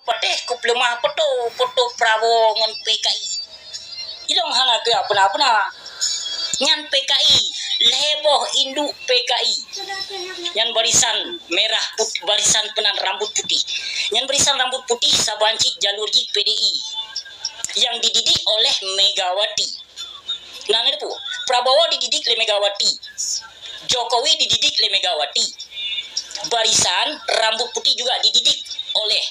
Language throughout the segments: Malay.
pateh ku lemah foto Prabowo ngan PKI. Idong hana ke apa-apa nyan PKI leboh induk PKI nyan barisan merah putih, barisan penan rambut putih, nyan barisan rambut putih sabanci jalur jik PDI yang dididik oleh Megawati. Nah itu Prabowo dididik oleh Megawati, Jokowi dididik oleh Megawati, barisan rambut putih juga dididik oleh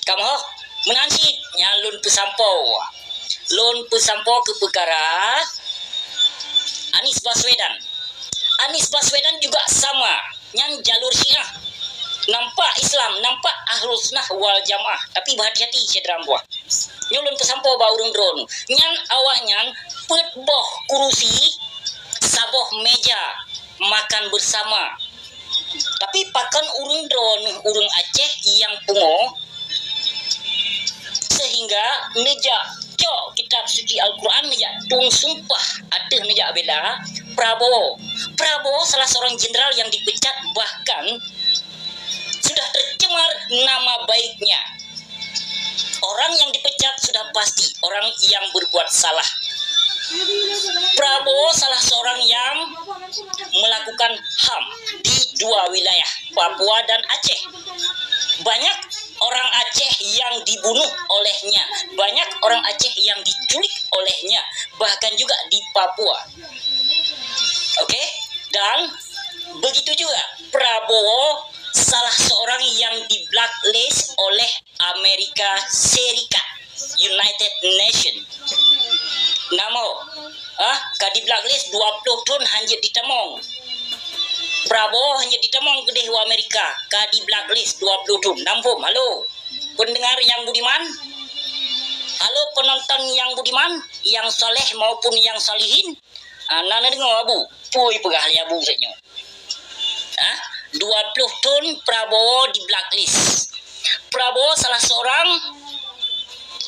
kamu menansi nyalun pesampau ke perkara Anies Baswedan juga sama yang jalur Syiah, nampak Islam, nampak Ahlus Sunnah wal Jamaah, tapi berhati-hati cedera buah nyulun pesampau baurung drone nyan awaknya pet boh kurusi saboh meja makan bersama, tapi pakan urung drone urung Aceh yang pungo sehingga nejak cok kitab suci Al-Quran nejak tung sumpah ada nejak bela Prabowo salah seorang jenderal yang dipecat, bahkan sudah tercemar nama baiknya. Orang yang dipecat sudah pasti orang yang berbuat salah. Prabowo salah seorang yang melakukan HAM di dua wilayah, Papua dan Aceh. Banyak orang Aceh yang dibunuh olehnya, banyak orang Aceh yang diculik olehnya, bahkan juga di Papua. Oke? Dan begitu juga Prabowo salah seorang yang di blacklist oleh Amerika Serikat, United Nation. Namo, kadi blacklist 20 tahun hanya ditemong. Prabowo hanya ditemong ke dewa Amerika, kadi blacklist 20 tahun. Nampum, halo pendengar yang budiman, halo penonton yang budiman, yang soleh maupun yang salihin. Nana dengar abu, puy pegah abu saja. 20 tahun Prabowo di blacklist. Prabowo salah seorang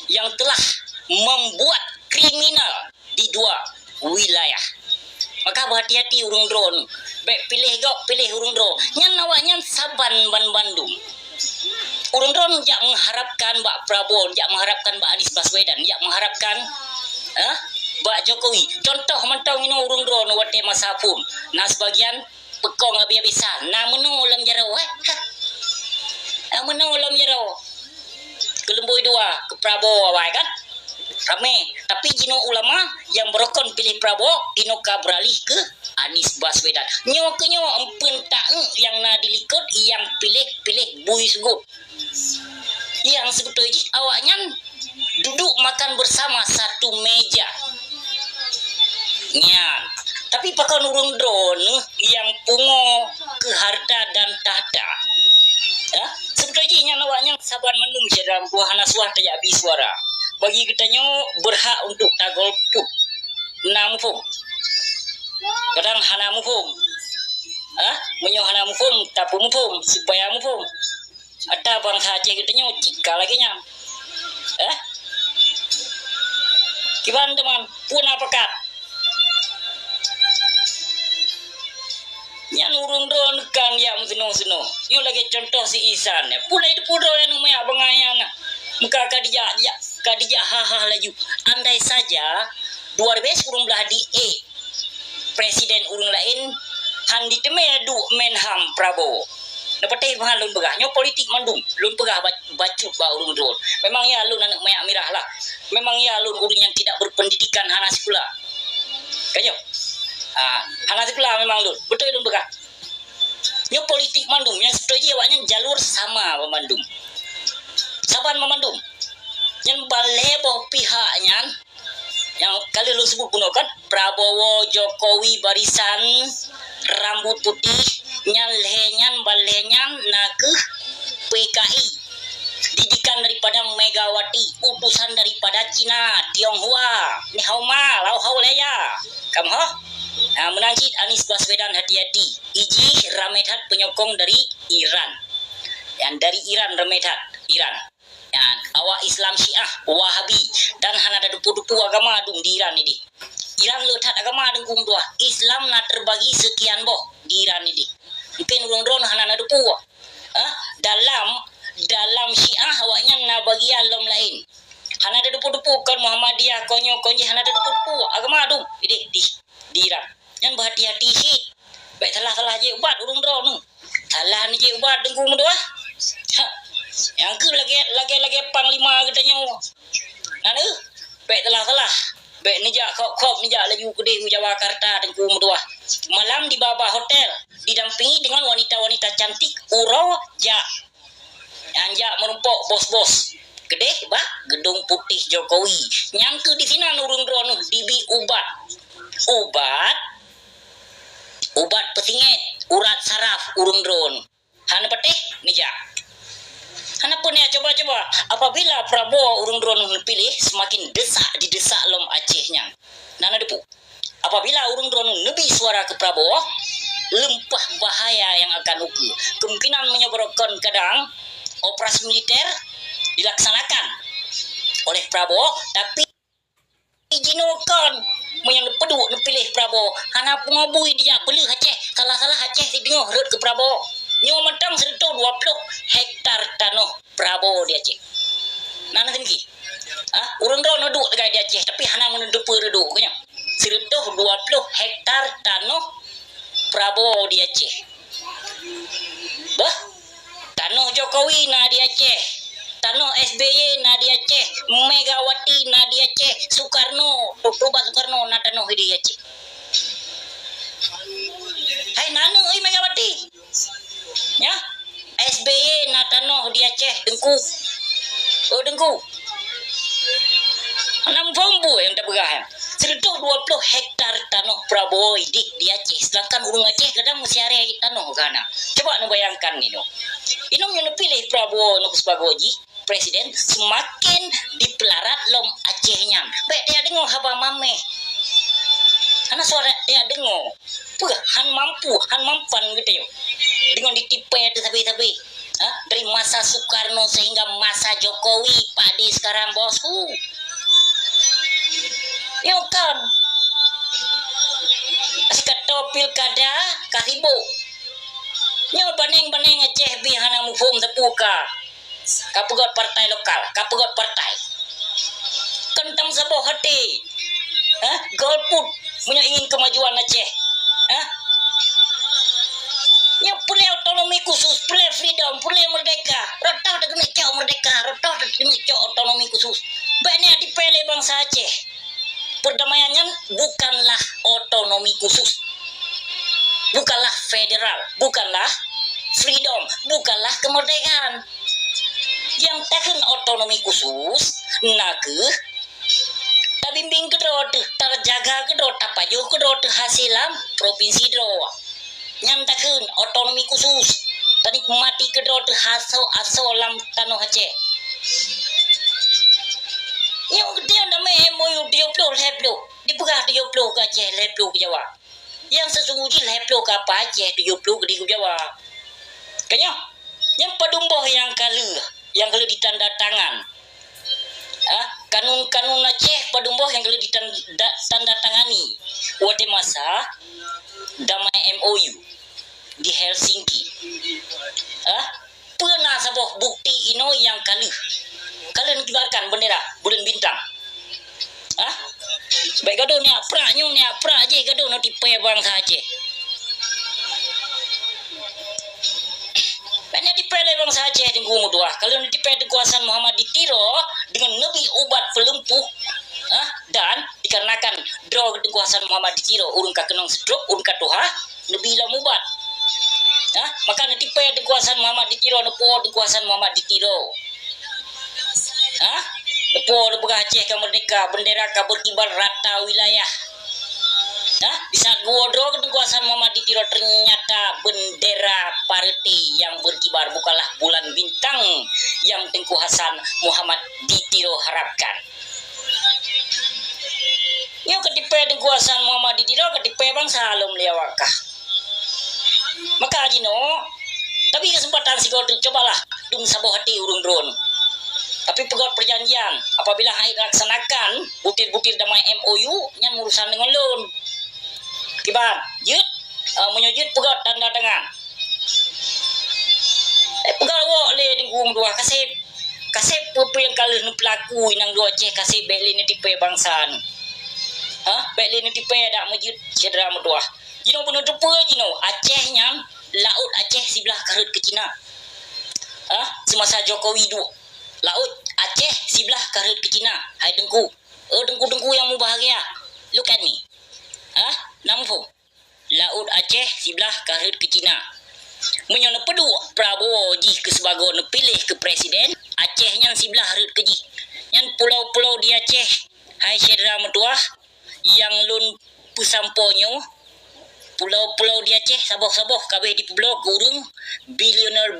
yang telah membuat kriminal di dua wilayah. Maka berhati-hati urung drone. Baik pilih urung drone. Nyan awaknya saban Bandung. Urung drone jak mengharapkan Mbak Prabowo, jak mengharapkan Mbak Anies Baswedan, jak mengharapkan Mbak Jokowi. Contoh mentang ini urung drone wate masapun. Nah sebagian pekong habis-habisan. Nah menung ulam jarau menung ulam jarau. Kelembui dua ke Prabowo awak kan? Rame, tapi jino ulama yang berokon pilih Prabowo inoka beralih ke Anies Baswedan. Nyo empun tak yang na dilikut yang pilih Bui Sugut. Yang sebetulnya awaknya duduk makan bersama satu meja. Nyan. Tapi pakai urung drone yang pungo ke harta dan tahta. Sebetulnya awaknya saban mendung dalam buah naswah tidak habis suara. Bagi kitanya berhak untuk tagol put namufung kadang hana mufung menyo hana mufung tapu mufung supaya mufung ada bangsa Aceh kitanya jika lagi nya kiban teman pun apakat yang urung drone kan yang seno yo lagi contoh si Isan pulai itu pudro yang namanya bangayana muka kadija haha laju. Andai saja 2000 urung belah di presiden urung lain han ditemedu menham Prabowo. Dapat halun begah nyo politik mandung lun pegah bacut ba urung drone. Memang ya lun anak mayak mirah lah. Memang ya lun urung yang tidak berpendidikan hana sekolah. Kanyo. Hana sekolah memang lun. Betul lun begah. Nyo politik mandung yang setuju awaknya jalur sama memandung. Saban memandung. Yang balebo pihaknya yang kali lu sebut puno kan Prabowo Jokowi barisan rambut putih nyalhenyan balenyan nakeh PKI didikan daripada Megawati, utusan daripada Cina, Tionghoa, ni hauma lau hauleya kamu menangkit Anies Baswedan hati-hati iji Ramethat penyokong dari Iran yang dari Iran Ramethat Iran awak Islam Syiah Wahabi dan hana ada dupu-dupu agama dung di Iran ini. Iran letak agama dung kumtua. Islam na terbagi sekian boh di Iran ini. Mungkin urung drone hana ada dupu. dalam Syiah awaknya na bagian lom lain. Hana ada depu-depu kan Muhammadiyah konyo-konyo hana ada depu-depu agama tu. Di dira. Yang berhati-hati sih. Baik salah je ubat urung dro nu. Salah ni je ubat dengku mu doa. Yang ke lagi panglima katanya. Nana baik salah. Baik ni jak kop ni jak lagi kedai Jawakarta dengku mu doa. Malam di bawah hotel didampingi dengan wanita-wanita cantik Uroja. Anjak merumpok bos-bos. Kedeh bah gedung putih Jokowi. Nyangke di sini urung drone dibi ubat pesingit urat saraf urung drone. Hana peteh nija. Hana pun ya coba apabila Prabowo urung drone pilih semakin didesak lom Acehnya. Nana depu. Apabila urung drone lebih suara ke Prabowo, lempah bahaya yang akan uku. Kemungkinan menyebabkan kadang operasi militer dilaksanakan oleh Prabowo, tapi izinkan yang peduk pilih Prabowo. Hana pengabui dia beli Aceh, salah Aceh dengar red ke Prabowo. Nyo mentang sereto 20 hektar tanah Prabowo di Aceh. Nana tinggi. Urang dah duduk dekat di Aceh, tapi hana mendepa reduk kanya. Sereto 20 hektar tanah Prabowo di Aceh. Bah, tanah Jokowi na di Aceh. Tanah SBY na di Aceh, Megawati na di Aceh, Soekarno, Dr. Soekarno na tanah di Aceh. Hai nana Megawati. Ya. SBY na tanah di Aceh, dengku. Oh dengku. Enam pompu yang terpegahan. Seredo 20 hektar tanah Prabowo di Aceh. Sedangkan urung Aceh kadang mesti hari tanah kana. Coba nu bayangkan ni no. Inom yang pilih Prabowo nu sebagai presiden semakin dipelarat lom Acehnya. Baik dia dengar haba mame. Karena suara dia dengar. Han mampan gitu yo. Dengan ditipe itu tapi. Dari masa Soekarno sehingga masa Jokowi Pak D sekarang bosku. Yo kan. Kata pilkada kasibu. Nyo baneng Aceh bi hana mufum tepuka. Kapegot partai lokal, kapegot partai. Kentang saboh hati. Golput punya ingin kemajuan Aceh. Nya pulih otonomi khusus, pulih freedom, pulih merdeka. Rotah dak kena cau merdeka, rotah dak kena cau otonomi khusus. Banyak dipilih bangsa Aceh. Perdamaiannya bukanlah otonomi khusus. Bukanlah federal, bukanlah freedom, bukanlah kemerdekaan. Yang takkan otonomi khusus naga tabimbing kedot terjaga kedot tapajuh kedot hasilam provinsi dro yang takkan otonomi khusus tanik mati kedot aso lam tanah Aceh yang dia nama MOU 30 leplo dipegah 30 ke Aceh leplo ke Jawa yang sesungguhnya leplo ke apa Aceh 70 ke Jawa kayaknya yang padumboh yang yang kalau ditanda tangan kanun Aceh padumboh yang kalau ditanda tangani wate masa damai MOU di Helsinki pernah sebuah bukti ino yang kalian kibarkan bendera bulan bintang baik gaduh ni apra je gaduh nanti pe bangsa Aceh. Banyak dipilih bangsa Aceh di Gumu Dua. Kalau dipilih kekuasaan Muhammad ditiro dengan nabi ubat pelumpuh, dan dikarenakan drog kekuasaan Muhammad ditiro urung kakenong stroke, urung katuha, nabi lam ubat. Maka dipilih kekuasaan Muhammad ditiro, nepo kekuasaan Muhammad ditiro. Nepo buka Aceh ke merdeka, bendera ka berkibar rata wilayah. Bisa godro kekuasaan Muhammad ditiro ternyata bendera parti yang berkibar bukanlah bulan bintang yang Tengku Hasan Muhammad ditiro harapkan. Yo ketipe kekuasaan Muhammad ditiro ketipe bangsa alum liawakah. Maka jino tapi kesempatan si godro cobalah dung saboh hati urung drone. Tapi pegot perjanjian apabila hai laksanakan butir-butir damai MOU yang urusan dengan loan. Kibar, menyujud pegot tanda tangan. Pegal wak le dengku dua kasih apa yang kalau nu pelaku nang dua Aceh kasih beli ni tipe bangsa nu. Beli ni tipe dak mujud cedera dua. Jino benar depa jino Aceh nyam laut Aceh sebelah karut ke Cina. Semasa Jokowi duk laut Aceh sebelah karut ke Cina. Hai dengku. Dengku yang mu bahagia. Look at me. Nampu. Laut Aceh sebelah karut ke Cina. Menyo pedu Prabowo ji ke sebagai pilih ke presiden Aceh yang sebelah harut ke ji. Yang pulau-pulau di Aceh hai cedera metuah yang lun pusamponyo pulau-pulau di Aceh saboh-saboh kabeh di pulau kurung bilioner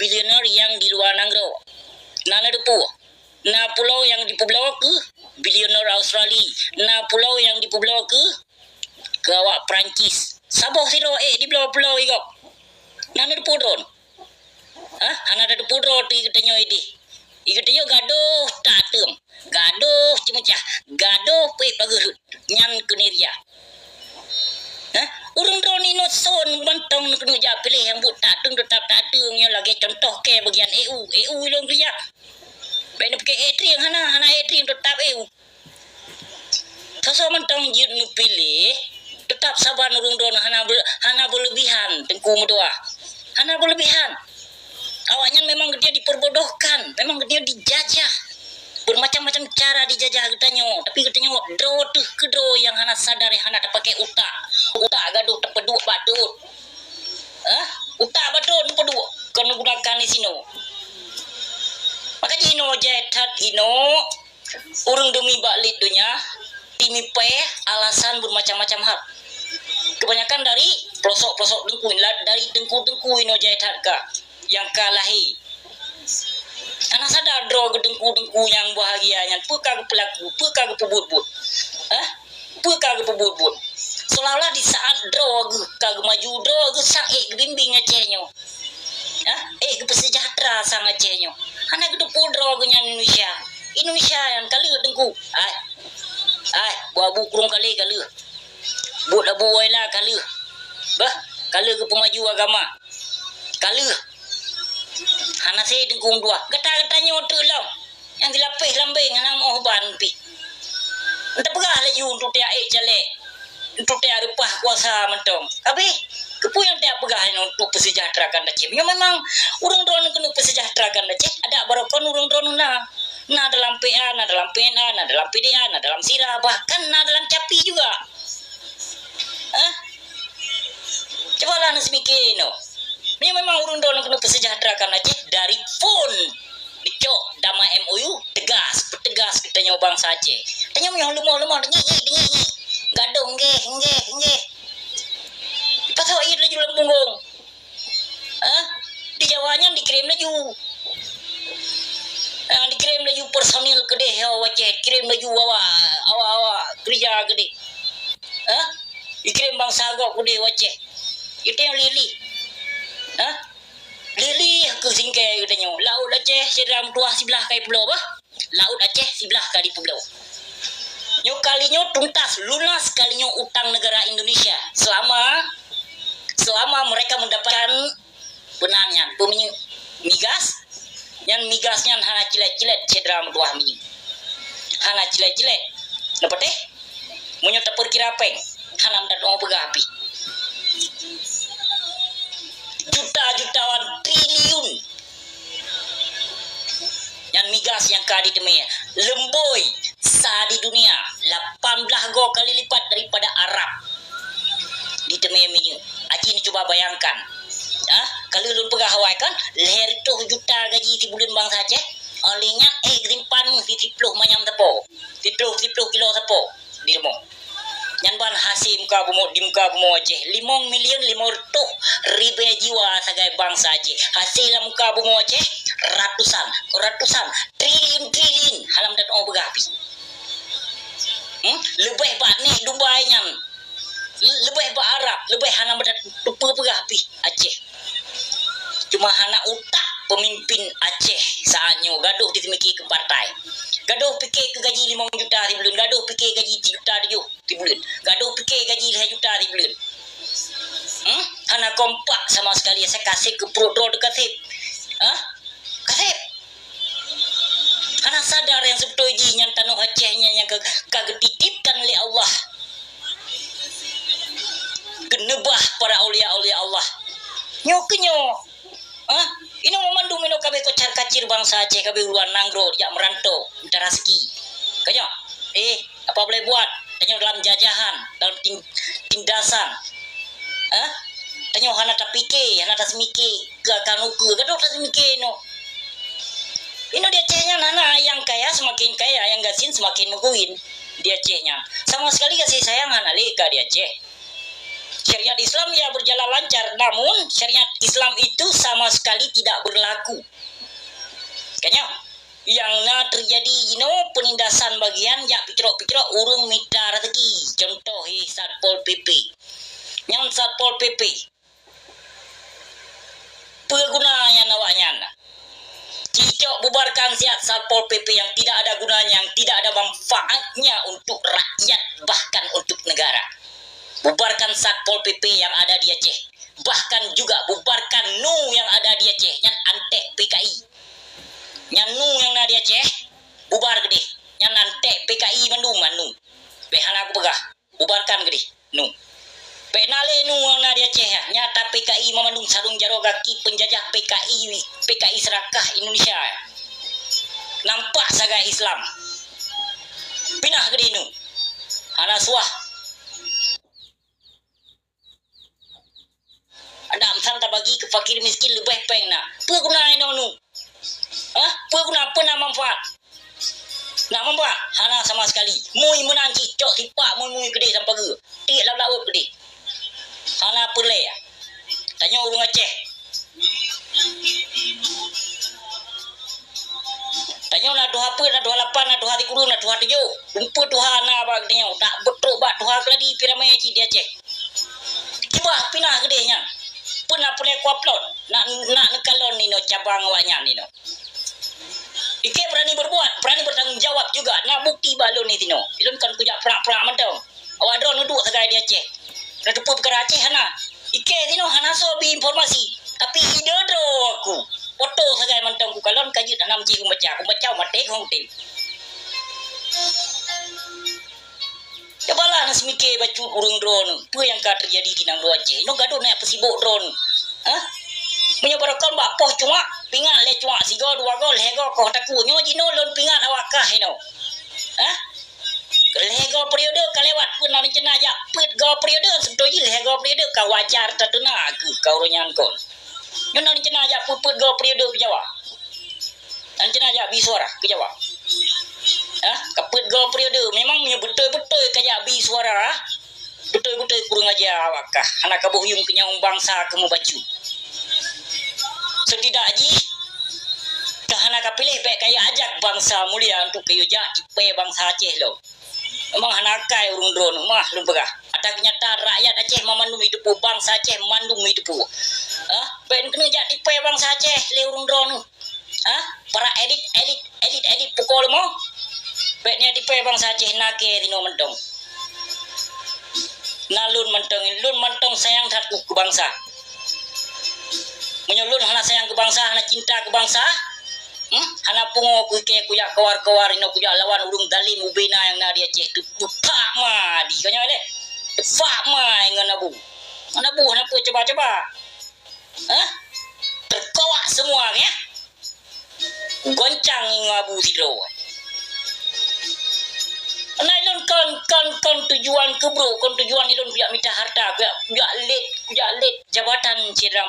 yang di luar nanggro. Nana depu. Na pulau yang di pulau ke bilioner Australia. Na pulau yang di pulau ke awak Perancis. Saboh siro di pulau-pulau igok. Nana depu dron. Ana ada depu dron ti ketenyo idi. Iketenyo gaduh tatem. Gaduh cemecah. Gaduh pe pagerut. Nyan kuneria. Urung drone ino son bantong kena ja pilih yang but tatung tetap tatung nya lagi contoh ke bagian EU ilong kerja. Benda pakai etri yang hana etri tetap EU. Sasa mentang jid nu pilih tetap sabar urung drone hana berlebihan tengku medua. Hana berlebihan. Awaknya memang dia diperbodohkan, memang dia dijajah. Bermacam-macam cara dijajah katanya. Tapi katanya draw tuh ke draw yang hana sadar yang hana tak pakai utak. Utak gaduh terpeduk badut. Utak badut terpeduk. Kena gunakan di sini. Makanya ino jetat ino urung demi balik dunia timipe alasan bermacam-macam hal. Kebanyakan dari pelosok-pelosok dengku, dari dengku-dengku ino jetat ka yang kalahi. Anak sadar draw gedengku-dengku yang bahagianya. Pekah pelaku, pekah pebut-but. Pekah pebut-but. Seolah-olah di saat draw kag maju draw ke sang bimbing Acehnya. Ke sejahtera sang Acehnya. Anak gedepu draw ke Indonesia. Indonesia yang kali dengku. Buabu kurung kali. Buat abu waila kali. Kali ke pemaju agama. Kali. Hana saya dengkung dua. Getah-getahnya otak lam. Yang dilapih lambing hana mau ban pi. Entah pegah lagi untuk tiap jalek. Untuk tiap rupah kuasa mentong. Tapi kepu yang tiap pegah untuk persejahterakan Aceh. Memang urang drone kena persejahterakan Aceh. Ada barokon urang drone na dalam PA, na dalam PNA, na dalam PDA, na dalam sirah, bahkan na dalam capi juga. Coba lah nasmikir no. Ini memang urung drone kena persejahterakan Aceh dari pun dicok damai MOU tegas katanya bangsa Aceh. Tanya yang lemah dengi. Gaduh nggih. Pasal air laju dalam punggung. Di Jawanya dikirim laju. Dikirim laju personil ke deh Aceh, kirim laju awak kerja ke deh. Dikirim bangsa agak ke deh Aceh. Itu yang lili. Lili ke singkai katanya. Laut Aceh seram tuah sebelah kai pulau bah. Laut Aceh sebelah kai pulau. Nyo kalinya tuntas lunas kalinya utang negara Indonesia selama mereka mendapatkan benarnya migas yang migasnya hana cilet-cilet cedera tuah minyak. Hana cilet-cilet. Dapat munyo tak perkirapeng hana mendat mau begapi. Jutaan triliun yang migas yang kadi temui lemboi sa di dunia 18 kali lipat daripada Arab di temui minyak. Aceh ni coba bayangkan kalau lu pegah Hawaii kan leher tu juta gaji di bulan bangsa Aceh olehnya grimpan di 30 manyam tepo 30 kilo tepo di rumah. Yang ban hasil di muka bumi Aceh 5.500.000 jiwa sebagai bangsa Aceh. Hasil muka bumi Aceh ratusan triliun halam dan orang begapi. Lebih bat ni Dubai nyan. Lebih bat Arab, lebih hana berdat tupa begapi Aceh. Cuma hana utak pemimpin Aceh saatnya gaduh ditemiki ke partai. Gaduh fikir ke gaji 5 juta di bulan. Gaduh fikir gaji 3 juta di bulan. Gaduh fikir gaji 2 juta di bulan. Hana kompak sama sekali. Saya kasih ke perut roh dekat sip. sadar yang sebetulnya yang tanuh Acehnya yang kagak titipkan oleh Allah. Genebah para aulia-aulia Allah. Nyokenyo. Ini memandu meno kabe kocar kacir bangsa Aceh kabe uluan nanggro jak merantau minta rezeki. Kanyo. Apa boleh buat? Tanyo dalam jajahan, dalam tindasan. Tanyo hana tapike, hana tasmike, kanuke, gaduh tasmike no. Ino dia Acehnya nana yang kaya semakin kaya, yang gasin semakin menguin dia Acehnya. Sama sekali kasih sayang hana leka dia Aceh. Syariat Islam ya berjalan lancar, namun syariat Islam itu sama sekali tidak berlaku. Kayaknya yang terjadi penindasan bagian ya pikirok urung minta rezeki. Contoh Satpol PP. Yang Satpol PP pegunanya nawaknya. Cicok bubarkan siat Satpol PP yang tidak ada gunanya, yang tidak ada manfaatnya untuk rakyat bahkan untuk negara. Bubarkan Satpol PP yang ada di Aceh. Bahkan juga bubarkan NU yang ada di Aceh. Yang antek PKI. Yang NU yang ada di Aceh, bubar gede. Yang antek PKI mandung NU. Behan aku pegah. Bubarkan gede. NU. Penale NU yang ada di Aceh ya. Nyata PKI memandung sarung jaro kaki penjajah PKI Serakah Indonesia ya. Nampak saga Islam. Pinah gede NU. Hana suah. Ada amsal tak bagi ke fakir miskin lebih peng nak. Apa guna ini nu? Apa guna apa nak manfaat? Nak manfaat? Hana sama sekali. Mui menang cicok tipak mui gede sampai ke. Tik laut gede. Hana perle ya. Tanya urung Aceh. Tanya nak doa apa, nak doa lapan, nak doa tikurun, nak doa tujuh. Lupa doa nak bagnya. Tak betul bak doa keladi piramai Aceh dia Aceh. Kibah pinah gedenya. Pernah ku upload nak nekalon ni no cabang awaknya ni no. Ike berani berbuat, berani bertanggung jawab juga. Nak bukti balon ni tino. Ilun kan kujak perak-perak mentau. Awak drone duduk segai di Aceh. Dah depu perkara Aceh hana. Ike tino hana sobi informasi. Tapi ide dro aku. Foto segai mentau ku kalon kajit hanam ci ku baca mate hong tim. Cobalah nas mikir bacu urung drone. Apa yang ka terjadi di nang Aceh? Ino gaduh naik pesibuk drone. Punya barakon bak poh cuma pingat le cuma sigo dua gol hego ko taku nyo jino lon pingat awakah ino. Lego periode kalewat pun nang cena ja pit go periode sebetulnya lego periode ka wajar tatuna aku kau ronyan kon. Nyo nang cena ja put go periode ke Jawa. Nang cena ja bi suara ke Jawa. Kaput go periode memang punya betul-betul kayak bi suara. Betul-betul kurang aja awakah anak kabuh yung kenyang bangsa kamu baju. Setidaknya kahana kapilih baik kaya ajak bangsa mulia untuk kayu jak tipe bangsa Aceh lo. Memang hanakai urung drone mah lu begah. Ada kenyataan rakyat Aceh memandung hidup bangsa Aceh memandung hidup. Ben kena jak tipe bangsa Aceh le urung drone. Para edit pukul mo. Baiknya tipe bangsa Aceh nake tino mentong. Nalun mentong sayang terhadap ke bangsa. Menyulun hana sayang ke bangsa, hana cinta ke bangsa. Hana pungo kuike kuyak kawar-kawar ino kuyak lawan urung dalim ubena yang na dia Aceh tu pak ma di kanya le. Pak ma dengan nabu. Nabu hana pu coba-coba. Terkawak semua ya. Goncang ngabu tidro. Nailun kon tujuan ke bro, kon tujuan ilun biak minta harta, biak let jabatan ciram